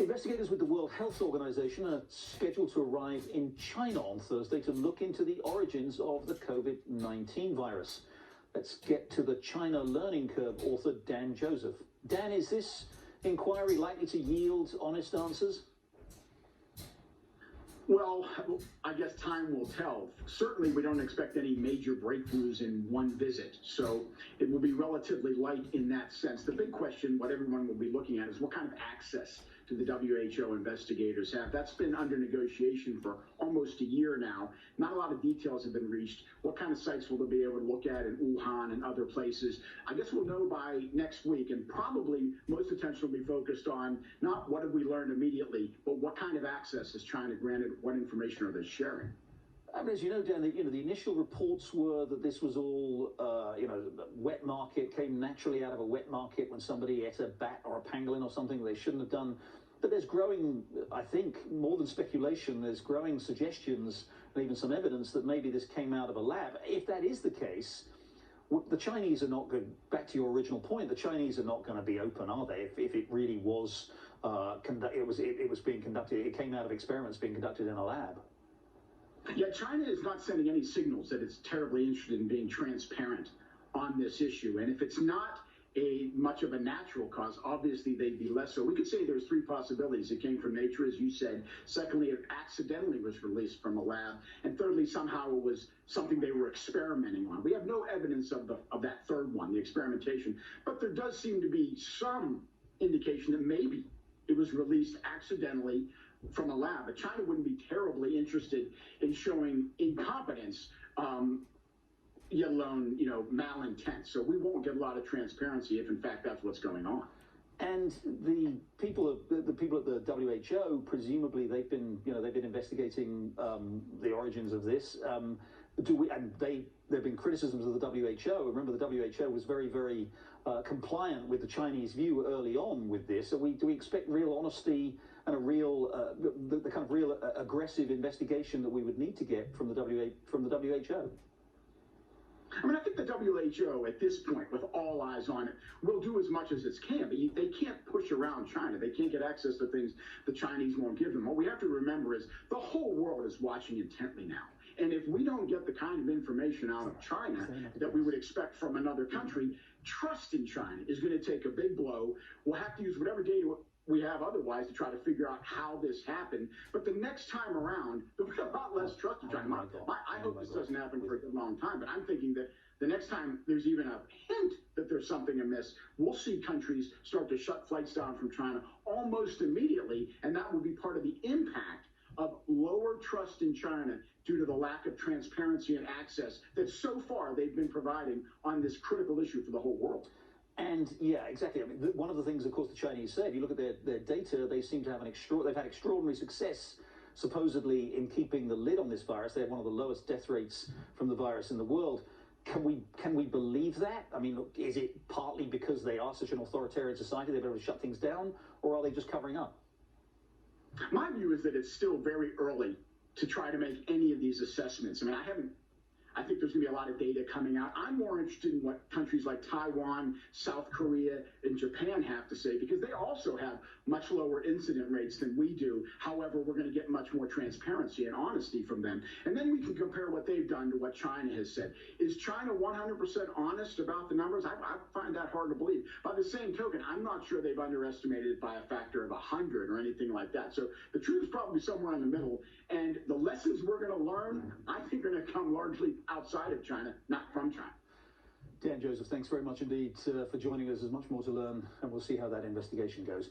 Investigators with the World Health Organization are scheduled to arrive in China on Thursday to look into the origins of the COVID-19 virus. Let's get to the China Learning Curve author Dan Joseph. Dan, is this inquiry likely to yield honest answers? Well, I guess time will tell. Certainly, we don't expect any major breakthroughs in one visit, so it will be relatively light in that sense. The big question, what everyone will be looking at, is what kind of access do the WHO investigators have? That's been under negotiation for almost a year now. Not a lot of details have been reached. What kind of sites will they be able to look at in Wuhan and other places? I guess we'll know by next week, and probably most attention will be focused on not what have we learned immediately, but what kind of access is China granted, what information are they sharing? I mean, as you know, Dan, the initial reports were that this was all, wet market, came naturally out of a wet market when somebody ate a bat or a pangolin or something they shouldn't have done. But there's growing, I think, more than speculation, there's growing suggestions and even some evidence that maybe this came out of a lab. If that is the case, the Chinese are not going, back to your original point, the Chinese are not going to be open, are they? If it really was, it was being conducted, it came out of experiments being conducted in a lab. Yeah, China is not sending any signals that it's terribly interested in being transparent on this issue. And if it's not much of a natural cause, obviously they'd be less so. We could say there's three possibilities. It came from nature, as you said. Secondly, it accidentally was released from a lab. And thirdly, somehow it was something they were experimenting on. We have no evidence of that third one, the experimentation. But there does seem to be some indication that maybe it was released accidentally from a lab. But China wouldn't be terribly interested in showing incompetence, yet alone, malintent. So we won't get a lot of transparency if, in fact, that's what's going on. And the people at the WHO, presumably they've been investigating the origins of this. There've been criticisms of the WHO. Remember, the WHO was very, very compliant with the Chinese view early on with this. So do we expect real honesty and a real, the kind of real aggressive investigation that we would need to get from the WHO? I mean, I think the WHO at this point, with all eyes on it, will do as much as it can. But they can't push around China. They can't get access to things the Chinese won't give them. What we have to remember is the whole world is watching intently now. And if we don't get the kind of information out of China that we would expect from another country, trust in China is going to take a big blow. We'll have to use whatever data we have otherwise to try to figure out how this happened. But the next time around, there'll be a lot less trust in China. I hope this doesn't happen for a long time, but I'm thinking that the next time there's even a hint that there's something amiss, we'll see countries start to shut flights down from China almost immediately, and that will be part of the impact of lower trust in China due to the lack of transparency and access that so far they've been providing on this critical issue for the whole world. And yeah, exactly. I mean, one of the things, of course, the Chinese say, if you look at their data, they seem to have they've had extraordinary success, supposedly, in keeping the lid on this virus. They have one of the lowest death rates from the virus in the world. Can we believe that? I mean, is it partly because they are such an authoritarian society, they're able to shut things down, or are they just covering up? My view is that it's still very early to try to make any of these assessments. I mean, I think there's going to be a lot of data coming out. I'm more interested in what countries like Taiwan, South Korea, and Japan have to say, because they also have much lower incident rates than we do. However, we're going to get much more transparency and honesty from them. And then we can compare what they've done to what China has said. Is China 100% honest about the numbers? I find that hard to believe. By the same token, I'm not sure they've underestimated it by a factor of 100 or anything like that. So the truth is probably somewhere in the middle. And the lessons we're going to learn, I think, are going to come largely outside of China, not from China. Dan Joseph, thanks very much indeed for joining us. There's much more to learn, and we'll see how that investigation goes.